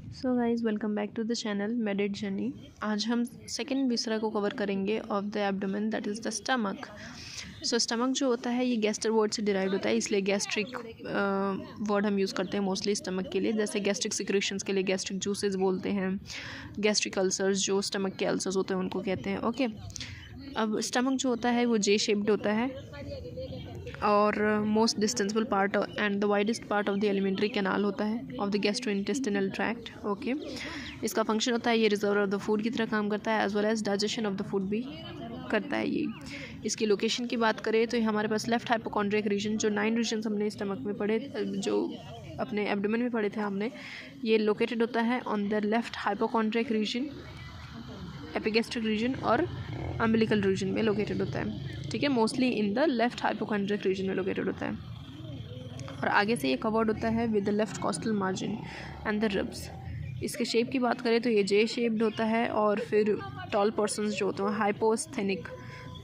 So guys welcome back to the channel medit journey. आज हम second viscera को cover करेंगे of the abdomen, that is the stomach. So stomach जो होता है ये गैस्टर वर्ड से डिराइव होता है, इसलिए गैस्ट्रिक वर्ड हम यूज़ करते हैं मोस्टली स्टमक के लिए। जैसे गैस्ट्रिक सिक्रेशंस के लिए गैस्ट्रिक जूसेस बोलते हैं, गैस्ट्रिक अल्सर्स जो स्टमक के अल्सर्स होते हैं उनको कहते हैं। ओके, अब स्टमक जो होता है वो जे शेप्ड होता है और most distensible part and the widest part of the alimentary canal होता है of the gastrointestinal tract. Okay, इसका फंक्शन होता है ये रिजर्वर ऑफ द फूड की तरह काम करता है, as well as digestion of the food भी करता है ये। इसकी लोकेशन की बात करें तो हमारे पास लेफ्ट हाइपोकॉन्ड्रियक रीजन, जो 9 रीजन हमने स्टमक में पढ़े, जो अपने एब्डोमेन में पढ़े थे हमने, ये लोकेटेड होता है on the left hypochondriac region, epigastric region और अम्बिलिकल रीजन में लोकेटेड होता है। ठीक है, mostly in the left hypochondriac region में लोकेटेड होता है और आगे से ये कवर्ड होता है with the left costal margin and the ribs. इसके शेप की बात करें तो ये जे शेप्ड होता है और फिर टॉल पर्सनस जो होते हैं, हाइपोस्थेनिक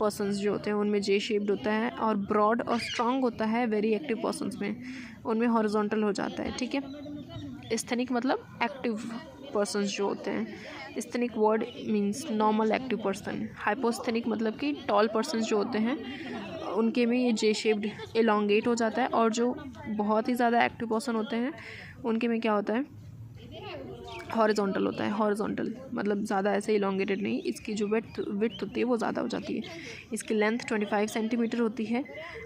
पर्सनस जो होते हैं उनमें जे शेप्ड होता है और ब्रॉड और स्ट्रॉन्ग होता है वेरी एक्टिव पर्सनस में, उनमें हॉरिजॉन्टल हो जाता है। ठीक है, स्थेनिक मतलब एक्टिव पर्सनस जो होते हैं, sthenic word means normal active person. Hyposthenic मतलब कि टॉल पर्सन जो होते हैं उनके में ये जे शेप्ड एलोंगेट हो जाता है और जो बहुत ही ज़्यादा एक्टिव पर्सन होते हैं उनके में क्या होता है, हॉरिजॉन्टल होता है। हॉरिजॉन्टल मतलब ज़्यादा ऐसे इलोंगेटेड नहीं, इसकी जो विड्थ होती है वो ज़्यादा हो जाती है। इसकी लेंथ 25 सेंटीमीटर होती है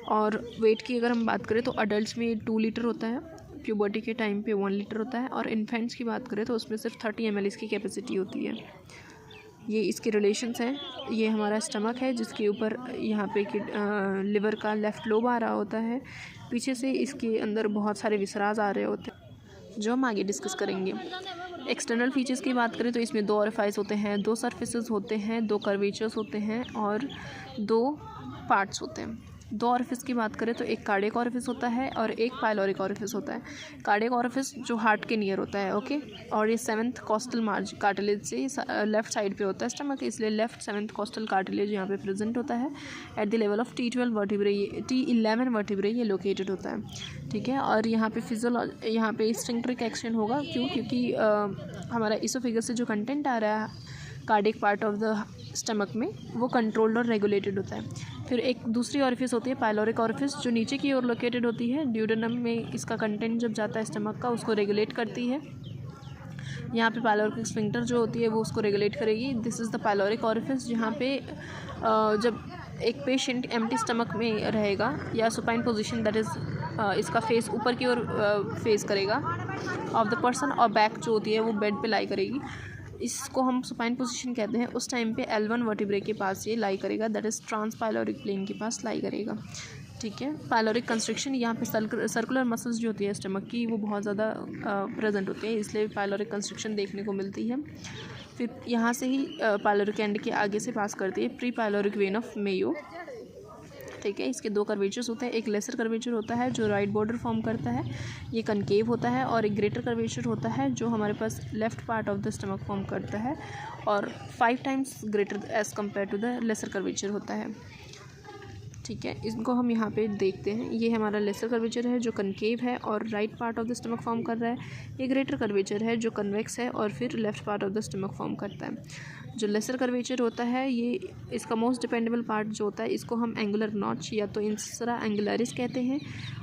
और वेट की अगर हम बात करें तो अडल्ट में 2 लीटर होता है, प्यूबर्टी के टाइम पे 1 लीटर होता है और इन्फेंट्स की बात करें तो उसमें सिर्फ 30 ml इसकी कैपेसिटी होती है। ये इसके रिलेशंस हैं। ये हमारा स्टमक है जिसके ऊपर यहाँ पे लिवर का लेफ़्ट लोब आ रहा होता है, पीछे से इसके अंदर बहुत सारे विसराज आ रहे होते हैं जो हम आगे डिस्कस करेंगे। एक्सटर्नल फीचर्स की बात करें तो इसमें 2 ओरिफाइस होते हैं, 2 सर्फेसेस होते हैं, 2 कर्वेचर्स होते हैं और 2 पार्ट्स होते हैं। 2 ऑरिफिस की बात करें तो एक कार्डियक ऑरिफिस होता है और एक पाइलोरिक ऑरिफिस होता है। कार्डियक ऑरिफिस जो हार्ट के नियर होता है। ओके, और ये 7th कॉस्टल मार्ज कार्टिलेज से लेफ्ट साइड पे होता है स्टमक, इसलिए लेफ्ट 7th कॉस्टल कार्टिलेज यहाँ पे प्रेजेंट होता है। At the level of T12 vertebrae, T11 vertebrae ये लोकेटेड होता है। ठीक है, और यहाँ पे यहाँ पे स्फिंक्टरिक एक्शन होगा, क्योंकि हमारा इसोफेगस से जो कंटेंट आ रहा है cardiac part of the stomach में वो कंट्रोल्ड और रेगुलेटेड होता है। फिर एक दूसरी ऑरिफिस होती है पाइलोरिक ऑरिफिस, जो नीचे की ओर लोकेटेड होती है। ड्यूडेनम में इसका कंटेंट जब जाता है स्टमक का उसको रेगुलेट करती है। यहाँ पे पाइलोरिक स्फिंक्टर जो होती है वो उसको रेगुलेट करेगी। This is the pyloric orifice, जहाँ पे जब एक पेशेंट एम्प्टी स्टमक में रहेगा या सुपाइन पोजीशन, दैट इज़ इसका फेस ऊपर की ओर फेस करेगा ऑफ द पर्सन और बैक जो होती है वो बेड पे लाई करेगी, इसको हम सुपाइन पोजीशन कहते हैं। उस टाइम पे L1 वर्टिब्रे के पास ये लाई करेगा, that is transpyloric plane के पास लाई करेगा। ठीक है, पाइलोरिक कंस्ट्रिक्शन, यहाँ पे सर्कुलर मसल्स जो होती है स्टमक की वो बहुत ज़्यादा प्रेजेंट होती है, इसलिए पाइलोरिक कंस्ट्रिक्शन देखने को मिलती है। फिर यहाँ से ही पाइलोरिक एंड के आगे से पास करती है pre pyloric when of Mayo. ठीक है, इसके 2 कर्वेचर्स होते हैं, एक लेसर कर्वेचर होता है जो राइट बॉर्डर फॉर्म करता है, ये कनकेव होता है, और एक ग्रेटर कर्वेचर होता है जो हमारे पास left part of the stomach form करता है और 5 times greater as compare to the lesser curvature होता है। ठीक है, इसको हम यहाँ पे देखते हैं। ये हमारा लेसर कर्वेचर है जो कनकेव है और right part of the stomach form कर रहा है। ये ग्रेटर कर्वेचर है जो कन्वेक्स है और फिर left part of the stomach form करता है। जो लेसर कर्वेचर होता है ये इसका मोस्ट डिपेंडेबल पार्ट जो होता है इसको हम एंगुलर नॉच या तो इंसरा एंगुलरिस कहते हैं,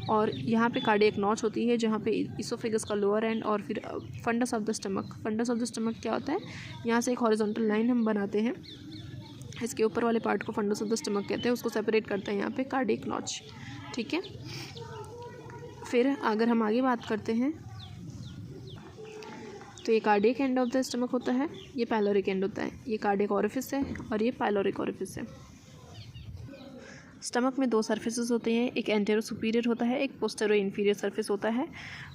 और यहाँ पे कार्डियक नॉच होती है जहाँ पे इसोफेगस का लोअर एंड और फिर fundus of the stomach. Fundus of the stomach क्या होता है, यहाँ से एक हॉरिजॉन्टल लाइन हम बनाते हैं, इसके ऊपर वाले पार्ट को फंडस ऑफ द स्टमक कहते हैं, उसको सेपरेट करते हैं यहाँ पे कार्डियक नॉच। ठीक है, फिर अगर हम आगे बात करते हैं तो ये cardiac end of the stomach होता है, ये पाइलोरिक एंड होता है, ये कार्डियक ऑरिफिस है और ये पाइलोरिक ऑरिफिस है। स्टमक में 2 सर्फेसेस होते हैं, एक एंटेरो सुपीरियर होता है, एक पोस्टेरो इन्फीरियर सर्फेस होता है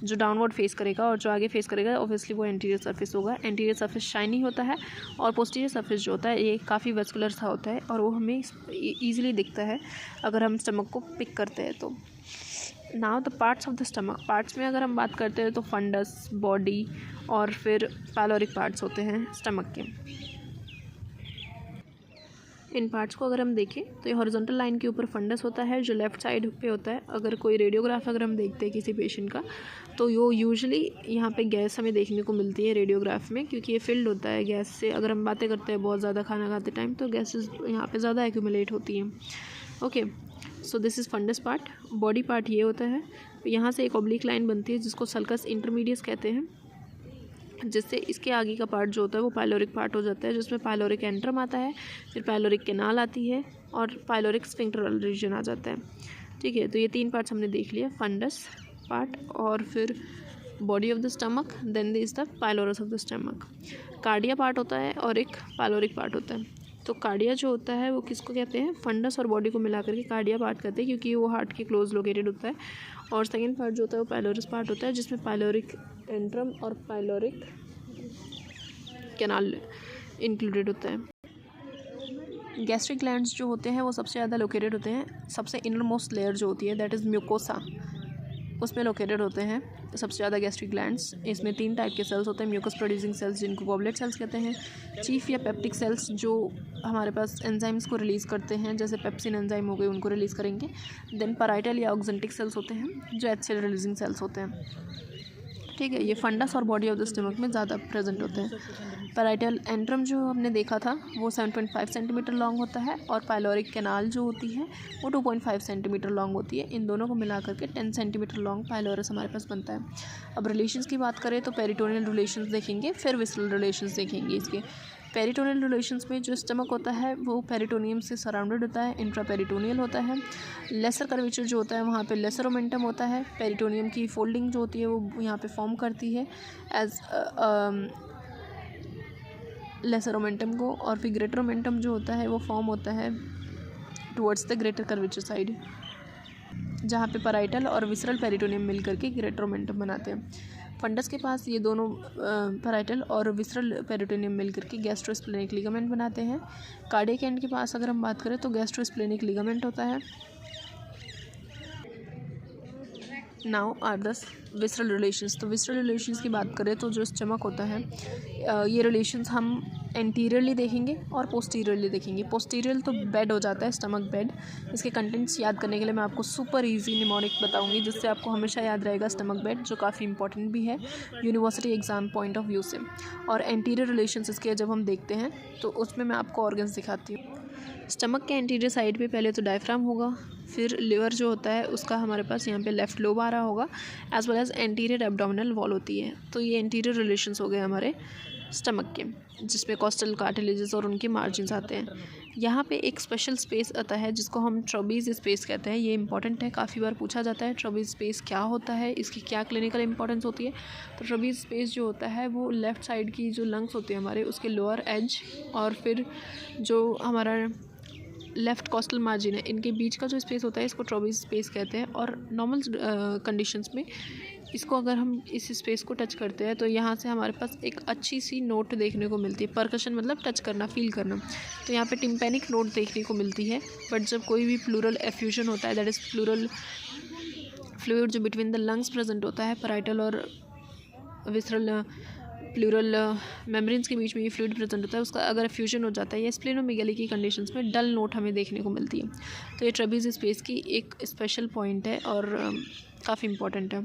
जो डाउनवर्ड फेस करेगा और जो आगे फेस करेगा ऑब्वियसली वो एंटीरियर सर्फेस होगा। एंटीरियर सर्फेस शाइनी होता है और पोस्टीरियर सर्फेस जो होता है ये काफ़ी वेस्कुलर सा होता है और वो हमें ईजिली दिखता है अगर हम स्टमक को पिक करते हैं तो। Now the parts of the stomach, parts में अगर हम बात करते हैं तो फंडस, बॉडी और फिर पाइलोरिक पार्ट्स होते हैं स्टमक के। इन पार्ट्स को अगर हम देखें तो ये हॉरिजॉन्टल लाइन के ऊपर फंडस होता है जो लेफ़्ट साइड पे होता है। अगर कोई रेडियोग्राफ अगर हम देखते हैं किसी पेशेंट का तो यो यूजुअली यहाँ पे गैस हमें देखने को मिलती है रेडियोग्राफ में, क्योंकि ये फिल्ड होता है गैस से। अगर हम बातें करते हैं बहुत ज़्यादा खाना खाते टाइम तो गैसेस यहाँ पे ज़्यादा एक्यूमुलेट होती हैं। Okay, so this is fundus part. Body part ये होता है, यहाँ से एक ऑब्लिक लाइन बनती है जिसको सल्कस इंटरमीडियस कहते हैं, जिससे इसके आगे का पार्ट जो होता है वो पायलोरिक पार्ट हो जाता है, जिसमें पायलोरिक एंट्रम आता है, फिर पायलोरिक कैनाल आती है और पायलोरिक स्फिंक्टर रीजन आ जाता है। ठीक है, तो ये 3 पार्ट्स हमने देख लिया, फंडस पार्ट और फिर body of the stomach, then is the pylorus of the stomach. Cardia part होता है और एक पायलोरिक पार्ट होता है। तो कार्डिया जो होता है वो किसको कहते हैं, फंडस और बॉडी को मिला करके कार्डिया पार्ट कहते हैं, क्योंकि वो हार्ट के क्लोज लोकेटेड होता है। और सेकेंड पार्ट जो होता है वो पायलोरस पार्ट होता है, जिसमें पायलोरिक एंट्रम और पायलोरिक कैनाल इंक्लूडेड होता है। गैस्ट्रिक ग्लैंड्स जो होते हैं वो सबसे ज़्यादा लोकेटेड होते हैं, सबसे इनर मोस्ट लेयर जो होती है दैट इज़ म्यूकोसा, उसमें लोकेटेड होते हैं सबसे ज़्यादा गैस्ट्रिक ग्लैंड्स। इसमें 3 टाइप के सेल्स होते हैं, म्यूकस प्रोड्यूसिंग सेल्स जिनको गॉबलेट सेल्स कहते हैं, चीफ या पेप्टिक सेल्स जो हमारे पास एंजाइम्स को रिलीज़ करते हैं, जैसे पेप्सिन एंजाइम हो गए उनको रिलीज़ करेंगे। देन पैराइटल या ऑक्जेंटिक सेल्स होते हैं जो HCl रिलीजिंग सेल्स होते हैं। ठीक है, ये फंडस और बॉडी ऑफ द स्टमक में ज़्यादा प्रेजेंट होते हैं। पैराइटल एंट्रम जो हमने देखा था वो 7.5 सेंटीमीटर लॉन्ग होता है और पायलोरिक कैनाल जो होती है वो 2.5 सेंटीमीटर लॉन्ग होती है। इन दोनों को मिला करके 10 सेंटीमीटर लॉन्ग पायलोरस हमारे पास बनता है। अब रिलेशंस की बात करें तो पेरिटोनियल रिलेशंस देखेंगे, फिर विसरल रिलेशंस देखेंगे। इसके पेरिटोनियल रिलेशंस में जो स्टमक होता है वो पेरिटोनियम से सराउंडेड होता है, इंट्रा पेरिटोनियल होता है। लेसर कर्वेचर जो होता है वहाँ पे लेसर ओमेंटम होता है। पेरिटोनियम की फोल्डिंग जो होती है वो यहाँ पे फॉर्म करती है एज लेसर ओमेंटम को, और फिर ग्रेटर ओमेंटम जो होता है वो फॉर्म होता है towards the greater curvature side, जहाँ पे पैराइटल और विसरल पेरिटोनियम मिल करके ग्रेटर ओमेंटम बनाते हैं। फंडस के पास ये दोनों पैराइटल और विसरल पेरिटोनियम मिल करके गैस्ट्रोस्प्लेनिक लिगामेंट बनाते हैं। कार्डियक एंड के पास अगर हम बात करें तो गैस्ट्रोस्प्लेनिक लिगामेंट होता है। Now are the visceral relations. तो विसरल रिलेशंस की बात करें तो जो स्टमक होता है ये रिलेशंस हम एंटीरियरली देखेंगे और पोस्टीरियरली देखेंगे। पोस्टीरियर तो बेड हो जाता है, स्टमक बेड। इसके कंटेंट्स याद करने के लिए मैं आपको सुपर इजी निमोनिक बताऊंगी, जिससे आपको हमेशा याद रहेगा स्टमक बेड, जो काफ़ी इंपॉर्टेंट भी है university exam point of view से। और एंटीरियर रिलेशंस इसके जब हम देखते हैं तो उसमें मैं आपको ऑर्गन्स दिखाती हूँ। स्टमक के एंटीरियर साइड पे पहले तो डायफ्राम होगा, फिर लिवर जो होता है उसका हमारे पास यहाँ पे लेफ्ट लोब आ रहा होगा, as well as anterior abdominal wall होती है। तो ये एंटीरियर रिलेशंस हो गए हमारे स्टमक के, जिसमें कॉस्टल कार्टिलेजेस और उनके मार्जिन्स आते हैं। यहाँ पे एक स्पेशल स्पेस आता है जिसको हम ट्रॉबीज स्पेस कहते हैं। ये इंपॉर्टेंट है, काफ़ी बार पूछा जाता है ट्रॉबीज स्पेस क्या होता है, इसकी क्या क्लिनिकल इंपॉर्टेंस होती है। तो ट्रॉबीज स्पेस जो होता है वो लेफ़्ट साइड की जो लंग्स होते हैं हमारे, उसके लोअर एज और फिर जो हमारा लेफ़्ट कॉस्टल मार्जिन है, इनके बीच का जो स्पेस होता है इसको ट्रॉबीज स्पेस कहते हैं। और नॉर्मल कंडीशंस में इसको अगर हम इस स्पेस को टच करते हैं तो यहाँ से हमारे पास एक अच्छी सी नोट देखने को मिलती है। परकशन मतलब टच करना, फील करना। तो यहाँ पे टिम्पैनिक नोट देखने को मिलती है। बट जब कोई भी प्लूरल एफ्यूजन होता है, दैट इज़ प्लूरल फ्लूइड जो बिटवीन द लंग्स प्रेजेंट होता है, पैराइटल और विसरल प्लूरल मेम्ब्रेन्स के बीच में ये फ्लूइड प्रेजेंट होता है, उसका अगर फ्यूजन हो जाता है या स्प्लेनोमेगाली की कंडीशंस में डल नोट हमें देखने को मिलती है। तो ये ट्रॉबीज स्पेस की एक स्पेशल पॉइंट है और काफ़ी इंपॉर्टेंट है।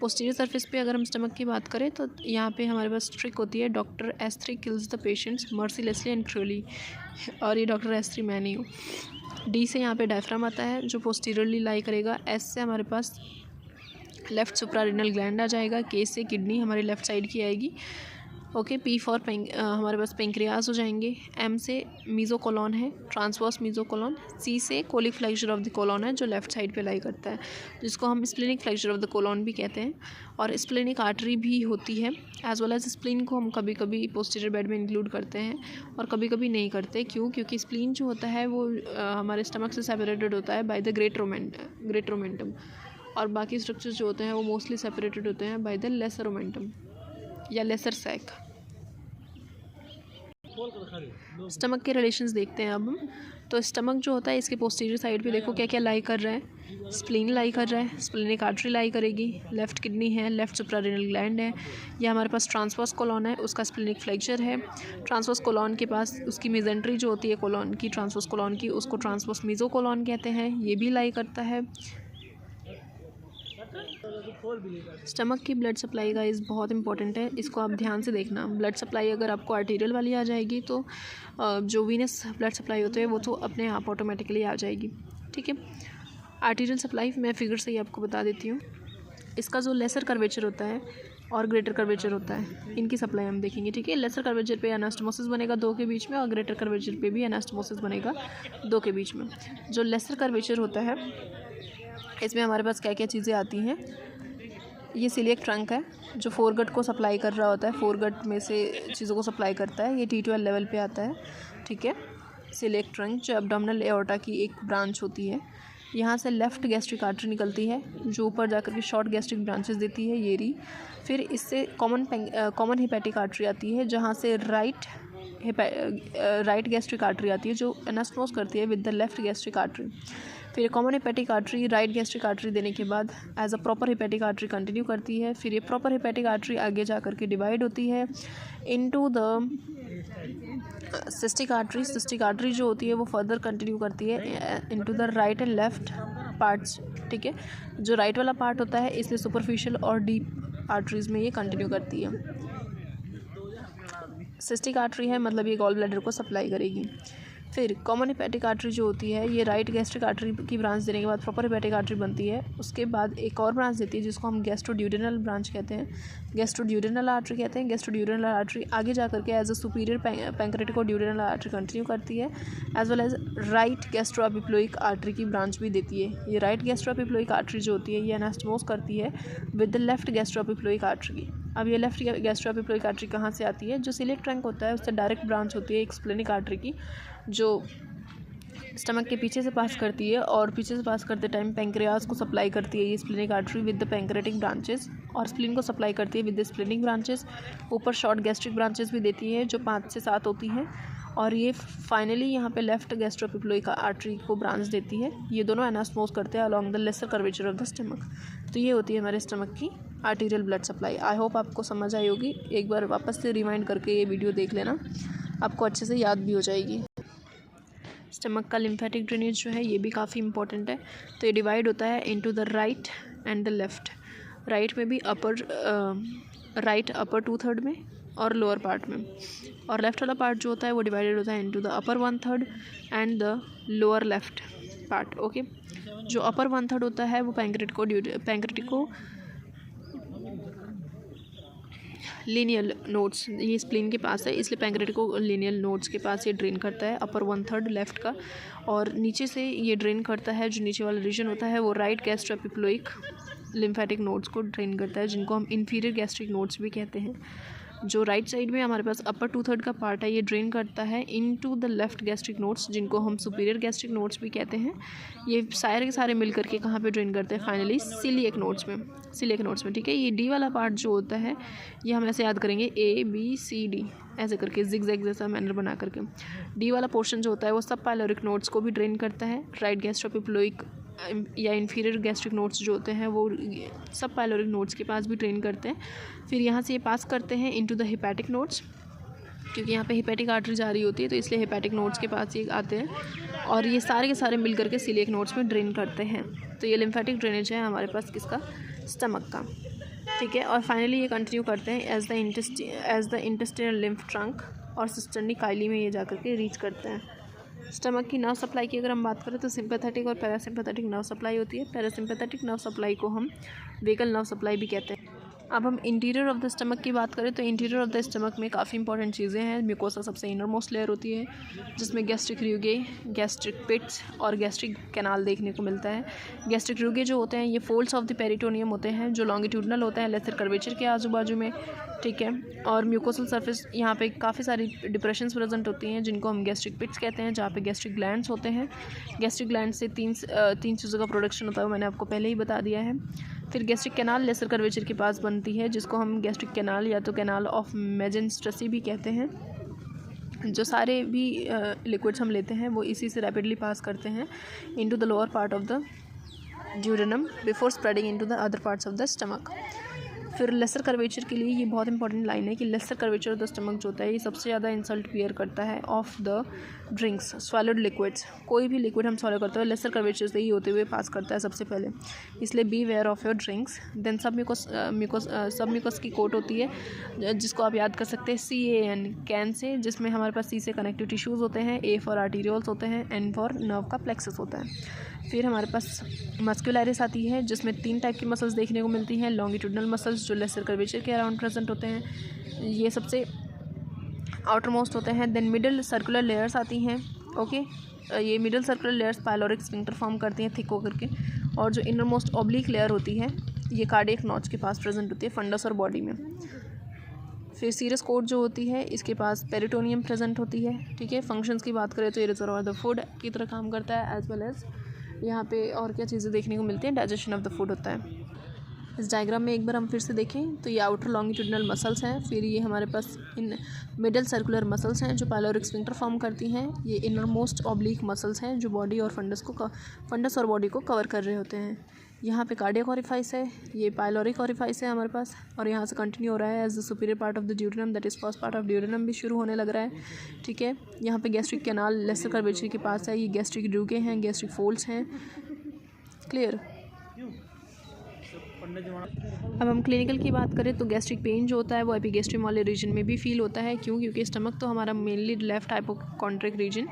पोस्टीरियर सरफेस पे अगर हम स्टमक की बात करें तो यहाँ पे हमारे पास ट्रिक होती है, doctor S3 kills the patients mercilessly and cruelly, और ये डॉक्टर S3 मैं नहीं हूँ। D से यहाँ पे डायफ्राम आता है जो पोस्टीरियरली लाई करेगा। S से हमारे पास लेफ़्ट सुप्रारेनल ग्लैंड आ जाएगा। K से किडनी हमारी लेफ़्ट साइड की आएगी। ओके, P फॉर हमारे पास पेंक्रियाज हो जाएंगे। M से मीज़ोकोलॉन है, ट्रांसवर्स मीज़ोकोलॉन। C से colic flexure of the colon है जो लेफ़्ट साइड पे लाई करता है, जिसको हम splenic flexure of the colon भी कहते हैं। और स्प्लेनिक आर्टरी भी होती है, एज वेल एज स्प्लीन को हम कभी कभी पोस्टीरियर बेड में इंक्लूड करते हैं और कभी कभी नहीं करते। क्यों? क्योंकि स्प्लीन जो होता है वो हमारे स्टमक से सेपरेटेड होता है बाय द ग्रेटर ओमेंटम, और बाकी स्ट्रक्चर्स जो होते हैं वो मोस्टली सेपरेटेड होते हैं बाय द लेसर ओमेंटम या लेसर सैक। स्टमक के रिलेशंस देखते हैं अब हम। तो स्टमक जो होता है इसके पोस्टीरियर साइड पे देखो क्या क्या लाई कर रहा है। स्प्लीन लाई कर रहा है, स्प्लीनिक आर्टरी लाई करेगी, लेफ्ट किडनी है, लेफ्ट सुप्रारेनल ग्लैंड है, ये हमारे पास ट्रांसवर्स कोलॉन है, उसका स्प्लीनिक फ्लेक्चर है। ट्रांसवर्स कोलॉन के पास उसकी मेजेंट्री जो होती है कोलॉन की, ट्रांसवर्स कोलॉन की, उसको ट्रांसवर्स मेसोकोलॉन कहते हैं, ये भी लाई करता है। स्टमक की ब्लड सप्लाई का इस बहुत इंपॉर्टेंट है, इसको आप ध्यान से देखना। ब्लड सप्लाई अगर आपको आर्टीरियल वाली आ जाएगी तो जो वीनस ब्लड सप्लाई होती है वो तो अपने आप ऑटोमेटिकली आ जाएगी, ठीक है। आर्टीरियल सप्लाई मैं फिगर से ही आपको बता देती हूँ। इसका जो लेसर कर्वेचर होता है और ग्रेटर कर्वेचर होता है, इनकी सप्लाई हम देखेंगे, ठीक है। लेसर कर्वेचर पे एनास्टोमोसिस बनेगा 2 के बीच में और ग्रेटर कर्वेचर पे भी एनास्टोमोसिस बनेगा 2 के बीच में। जो लेसर कर्वेचर होता है इसमें हमारे पास क्या क्या चीज़ें आती हैं। ये सिलियक ट्रंक है जो फोरगट को सप्लाई कर रहा होता है, फोरगट में से चीज़ों को सप्लाई करता है, ये T12 लेवल पे आता है, ठीक है। सिलियक ट्रंक जो एब्डोमिनल एओर्टा की एक ब्रांच होती है, यहाँ से लेफ़्ट गैस्ट्रिक आर्टरी निकलती है जो ऊपर जाकर के शॉर्ट गैस्ट्रिक ब्रांचेस देती है, ये रही। फिर इससे कॉमन हिपैटिक आर्टरी आती है जहाँ से राइट गैस्ट्रिक आर्टरी आती है जो एनास्टोमोस करती है with the left gastric artery. फिर common hepatic artery right gastric artery देने के बाद as a proper hepatic artery continue करती है। फिर ये प्रॉपर हिपैटिक आर्टरी आगे जा कर के डिवाइड होती है into the cystic artery. Cystic artery जो होती है वो फर्दर कंटिन्यू करती है into the right and left parts, ठीक है। जो राइट वाला पार्ट होता है इसलिए सुपरफिशियल और डीप आर्टरीज में ये कंटिन्यू करती है। सिस्टिक आर्टरी है मतलब ये गॉल ब्लैडर को सप्लाई करेगी। फिर कॉमन हिपैटिक आर्टरी जो होती है ये राइट गैस्ट्रिक आर्टरी की ब्रांच देने के बाद प्रॉपर हिपैटिक आर्टरी बनती है। उसके बाद एक और ब्रांच देती है जिसको हम गैस्ट्रोड्यूडेनल ब्रांच कहते हैं, गैस्ट्रोड्यूडेनल आर्टरी कहते हैं। गैस्ट्रोड्यूडेनल आर्टरी आगे जा करके as a superior pancreaticoduodenal artery continue करती है, as well as right gastroepiploic artery की ब्रांच भी देती है। ये राइट गैस्ट्रोएपिप्लोइक आर्टरी जो होती है ये एनास्टोमोस करती है with the left gastroepiploic artery. अब ये लेफ्ट गैस्ट्रोएपिप्लोइक आर्टरी कहाँ से आती है? जो सिलियक ट्रंक होता है उससे डायरेक्ट ब्रांच होती है एक स्प्लेनिक आर्टरी की जो स्टमक के पीछे से पास करती है और पीछे से पास करते टाइम पैंक्रियाज को सप्लाई करती है ये splenic artery with the pancreatic branches, और स्प्लीन को सप्लाई करती है विद द स्प्लेनिक ब्रांचेस। ऊपर शॉर्ट गैस्ट्रिक ब्रांचेस भी देती है जो 5 से 7 होती हैं, और ये फाइनली यहाँ पे लेफ्ट गैस्ट्रोएपिप्लोइक आर्टरी को ब्रांच देती है। ये दोनों एनास्टोमोस करते हैं along the lesser curvature of the stomach. तो ये होती है हमारे स्टमक की arterial blood supply. I hope आपको समझ आई होगी। एक बार वापस से रिमाइंड करके ये वीडियो देख लेना, आपको अच्छे से याद भी हो जाएगी। स्टमक का लिम्फेटिक ड्रेनेज जो है ये भी काफ़ी इंपॉर्टेंट है। तो ये डिवाइड होता है into the right and the left. Right में भी राइट अपर 2/3 में और लोअर पार्ट में, और लेफ़्ट वाला पार्ट जो होता है वो डिवाइडेड होता है into the upper 1/3 and the lower left part. Okay, जो अपर 1/3 होता है वो पैंक्रेटिको लीनियल नोड्स, ये स्प्लीन के पास है इसलिए पैंक्रेटिको लीनियल नोड्स के पास ये ड्रेन करता है अपर 1/3 लेफ्ट का, और नीचे से ये ड्रेन करता है जो नीचे वाला रीजन होता है वो राइट गैस्ट्रोएपिप्लोइक लिम्फेटिक नोड्स को ड्रेन करता है जिनको हम इन्फीरियर गैस्ट्रिक नोड्स भी कहते हैं। जो राइट साइड में हमारे पास अपर 2/3 का पार्ट है ये ड्रेन करता है into the left gastric nodes जिनको हम सुपीरियर गैस्ट्रिक नोड्स भी कहते हैं। ये सारे के सारे मिल करके कहाँ पे ड्रेन करते हैं? फाइनली सिलियक नोड्स में, ठीक है। ये डी वाला पार्ट जो होता है ये हम ऐसे याद करेंगे ABCD ऐसे करके जिग-जैग जैसा मैनर बना करके। डी वाला पोर्शन जो होता है वो सब पाइलोरिक नोड्स को भी ड्रेन करता है। राइट गैस्ट्रोएपिप्लोइक या इन्फीरियर गैस्ट्रिक नोड्स जो होते हैं वो सब पाइलोरिक नोड्स के पास भी ड्रेन करते हैं। फिर यहाँ से ये पास करते हैं इनटू द हिपैटिक नोड्स, क्योंकि यहाँ पे हिपैटिक आर्टरी जा रही होती है तो इसलिए हिपैटिक नोड्स के पास ये आते हैं, और ये सारे के सारे मिल करके सिलियक नोड्स में ड्रेन करते हैं। तो ये लिम्फेटिक ड्रेनेज है हमारे पास किसका? स्टमक का, ठीक है। और फाइनली ये कंटिन्यू करते हैं as the intestinal lymph trunk, और सिस्टर्नी काइली में ये जा करके रीच करते हैं। स्टमक की नर्व सप्लाई की अगर हम बात करें तो सिंपैथेटिक और पैरासिम्पैथेटिक नर्व सप्लाई होती है। पैरासिम्पैथेटिक नर्व सप्लाई को हम वेगल नर्व सप्लाई भी कहते हैं। अब हम इंटीरियर ऑफ द स्टमक की बात करें तो इंटीरियर ऑफ द स्टमक में काफ़ी इंपॉर्टेंट चीज़ें हैं। म्यूकोसा सबसे इनर मोस्ट लेयर होती है जिसमें गैस्ट्रिक रियूगे, गैस्ट्रिक पिट्स और गैस्ट्रिक कैनाल देखने को मिलता है। गैस्ट्रिक रियूगे जो होते हैं ये फोल्ड्स ऑफ द पेरिटोनियम होते हैं जो लॉन्गिट्यूडनल होते हैं लेसर कर्वेचर के आजू बाजू में, ठीक है। और म्यूकोसल सरफेस यहाँ पे काफ़ी सारी डिप्रेशंस प्रेजेंट होती हैं जिनको हम गैस्ट्रिक पिट्स कहते हैं, जहाँ पे गैस्ट्रिक ग्लैंड्स होते हैं। गैस्ट्रिक ग्लैंड से तीन चीज़ों का प्रोडक्शन होता है, मैंने आपको पहले ही बता दिया है। फिर गैस्ट्रिक कैनाल लेसर कर्वेचर के पास बनती है जिसको हम गैस्ट्रिक कैनाल या तो कैनाल ऑफ मेजेन स्ट्रेसी भी कहते हैं। जो सारे भी लिक्विड्स हम लेते हैं वो इसी से रैपिडली पास करते हैं into the lower part of the duodenum before spreading into the other parts of the stomach. फिर लेसर कर्वेचर के लिए ये बहुत इंपॉर्टेंट लाइन है कि laser curvature of the stomach जो होता है ये सबसे ज़्यादा इंसल्ट बियर करता है ऑफ द ड्रिंक्स स्वैलोड लिक्विड्स। कोई भी लिक्विड हम स्वैलो करते हैं लेसर कर्वेचर से ही होते हुए पास करता है सबसे पहले, इसलिए beware of your drinks. Then सब म्यूकस की कोट होती है जिसको आप याद कर सकते हैं CAN कैन से, जिसमें हमारे पास C से कनेक्टिव टिश्यूज़ होते हैं, A फॉर आर्टीरियोल्स होते हैं, N फॉर नर्व का प्लेक्सस होता है। फिर हमारे पास मस्कुलरिस आती है जिसमें 3 टाइप की मसल्स देखने को मिलती हैं। लॉन्गिट्यूडनल मसल्स जो लेसर कर्वेचर के अराउंड प्रेजेंट होते हैं, ये सबसे आउटर मोस्ट होते हैं। देन मिडल सर्कुलर लेयर्स आती हैं। ओके, ये middle circular layers pyloric sphincter form करती हैं थिक होकर के, और जो इनर मोस्ट ऑब्लिक लेयर होती है ये कार्डियक नॉच के पास प्रेजेंट होती है फंडस और बॉडी में। फिर सीरस कोट जो होती है इसके पास पेरिटोनियम प्रेजेंट होती है। ठीक है, फंक्शंस की बात करें तो ये रिजर्व द फूड की तरह काम करता है, एज वेल एज यहाँ पे और क्या चीज़ें देखने को मिलती हैं, डाइजेशन ऑफ द फूड होता है। इस डायग्राम में एक बार हम फिर से देखें तो ये आउटर लॉन्गिट्यूडनल मसल्स हैं, फिर ये हमारे पास इन मिडल सर्कुलर मसल्स हैं जो पायलोरिक स्फिंक्टर फॉर्म करती हैं, ये इनर मोस्ट ऑब्लिक मसल्स हैं जो बॉडी और फंडस और बॉडी को कवर कर रहे होते हैं। यहाँ पे कार्डियक ऑरिफाइस है, ये पायलोरिक ऑरिफाइस है हमारे पास, और यहाँ से कंटिन्यू हो रहा है as the superior part of the duodenum, that is first part of duodenum भी शुरू होने लग रहा है। ठीक है, यहाँ पे गैस्ट्रिक कैनाल लेसर कर्वेचर के पास है, ये गैस्ट्रिक ड्यूके हैं, गैस्ट्रिक फोल्ड्स हैं। क्लियर। अब हम क्लिनिकल की बात करें तो गैस्ट्रिक पेन जो होता है वो एपिगैस्ट्रियम वाले रीजन में भी फील होता है। क्यों? क्योंकि स्टमक तो हमारा mainly left hypochondriac region,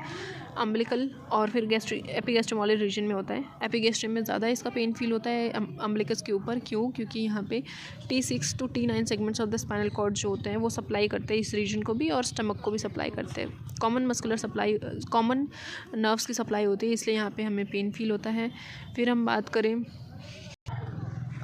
umbilical और फिर एपिगैस्ट्रियम वाले रीजन में होता है। एपिगैस्ट्रियम में ज़्यादा इसका पेन फील होता है अम्बिलिकस के ऊपर। क्यों? क्योंकि यहाँ पे T6 to T9 segments of the spinal cord जो होते हैं वो सप्लाई करते हैं इस रीजन को भी और स्टमक को भी सप्लाई करते हैं। कॉमन नर्व्स की सप्लाई होती है, इसलिए यहाँ पे हमें पेन फील होता है। फिर हम बात करें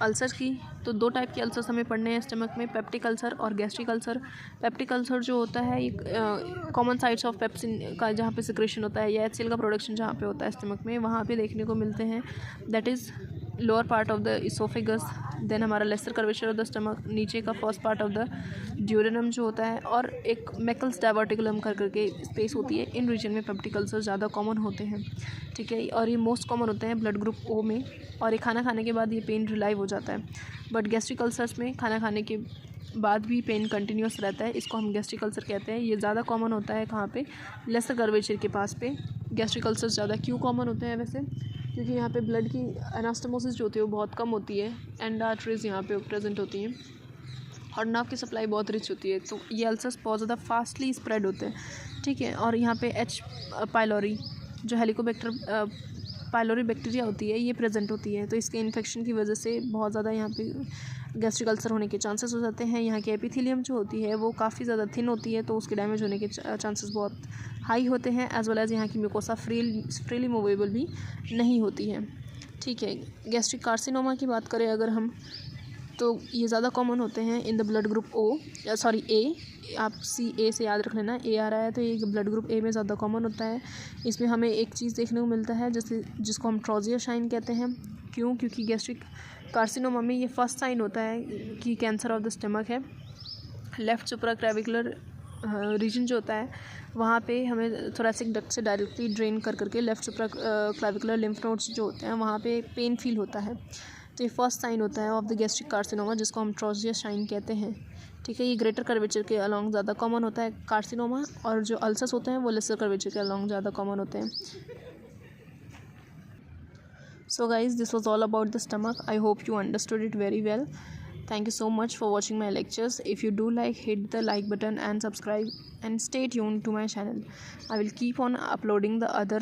अल्सर की तो 2 टाइप के अल्सर्स हमें पढ़ने हैं स्टमक में, पेप्टिक अल्सर और गैस्ट्रिक अल्सर। पेप्टिक अल्सर जो होता है ये कॉमन साइट्स ऑफ पेप्सिन का जहाँ पे सिक्रेशन होता है या HCl का प्रोडक्शन जहाँ पे होता है स्टमक में, वहाँ पे देखने को मिलते हैं। That is lower part of the oesophagus, then हमारा lesser curvature of the stomach, नीचे का first part of the duodenum जो होता है, और एक मैकल्स डायवर्टिकुलम करके स्पेस होती है। इन रीजन में पेप्टिक अल्सर ज़्यादा कॉमन होते हैं। ठीक है, और ये मोस्ट कॉमन होते हैं ब्लड ग्रुप O में, और ये खाना खाने के बाद ये पेन रिलाइव हो जाता है। बट गैस्ट्रिक अल्सर्स में खाना खाने के बाद भी पेन कंटिन्यूस रहता है, इसको हम गैस्ट्रिक अल्सर कहते हैं। ये ज़्यादा कॉमन होता है कहाँ पे? लेसर कर्वेचर के पास पे गैस्ट्रिक अल्सर ज़्यादा क्यों कॉमन होते हैं वैसे? क्योंकि यहाँ पे ब्लड की एनास्टोमोसिस जो होती है वो बहुत कम होती है, एंड आर्टरीज यहाँ पे प्रेजेंट होती हैं और नर्व की सप्लाई बहुत रिच होती है, तो ये अल्सर्स बहुत ज़्यादा फास्टली स्प्रेड होते हैं। ठीक है, और यहाँ पे H पाइलोरी जो हेलिकोबैक्टर पाइलोरी बैक्टीरिया होती है ये प्रेजेंट होती है, तो इसके इन्फेक्शन की वजह से बहुत ज़्यादा यहाँ पे गैस्ट्रिक अल्सर होने के चांसेस हो जाते हैं। यहाँ की एपिथेलियम जो होती है वो काफ़ी ज़्यादा थिन होती है, तो उसके डैमेज होने के चांसेस बहुत हाई होते हैं, एज वेल एज यहाँ की म्यूकोसा फ्रीली मूवेबल भी नहीं होती है। ठीक है, गैस्ट्रिक कार्सिनोमा की बात करें अगर हम, तो ये ज़्यादा कॉमन होते हैं in the blood group A, आप CA से याद रख लेना, A आ रहा है तो ये ब्लड ग्रुप A में ज़्यादा कॉमन होता है। इसमें हमें एक चीज़ देखने को मिलता है जिसको हम ट्रोजिया शाइन कहते हैं। क्यों? क्योंकि गैस्ट्रिक कार्सिनोमा में ये फर्स्ट साइन होता है कि कैंसर ऑफ द स्टमक है। लेफ्ट सुप्राक्लैविकुलर रीजन जो होता है वहाँ पे हमें थोरेसिक डक्ट से डायरेक्टली ड्रेन करके लेफ्ट सुप्राक्लैविकुलर लिम्फ नोड्स जो होते हैं वहाँ पे पेन फील होता है, तो ये फर्स्ट साइन होता है ऑफ द गैस्ट्रिक कार्सिनोमा जिसको हम ट्रोजिया शाइन कहते हैं। ठीक है, ये ग्रेटर कर्वेचर के अलॉन्ग ज़्यादा कॉमन होता है कार्सिनोमा, और जो अल्सर्स होते हैं वो लेसर कर्वेचर के अलॉन्ग ज़्यादा कॉमन होते हैं। So guys, this was all about the stomach. I hope you understood it very well. Thank you so much for watching my lectures. If you do like, hit the like button and subscribe, and stay tuned to my channel. I will keep on uploading the other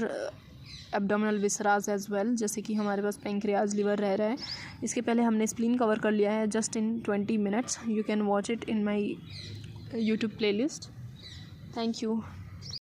abdominal visceras as well, जैसे कि हमारे पास pancreas liver रह रहा है। इसके पहले हमने spleen cover कर लिया है just in 20 minutes. You can watch it in my YouTube playlist. Thank you.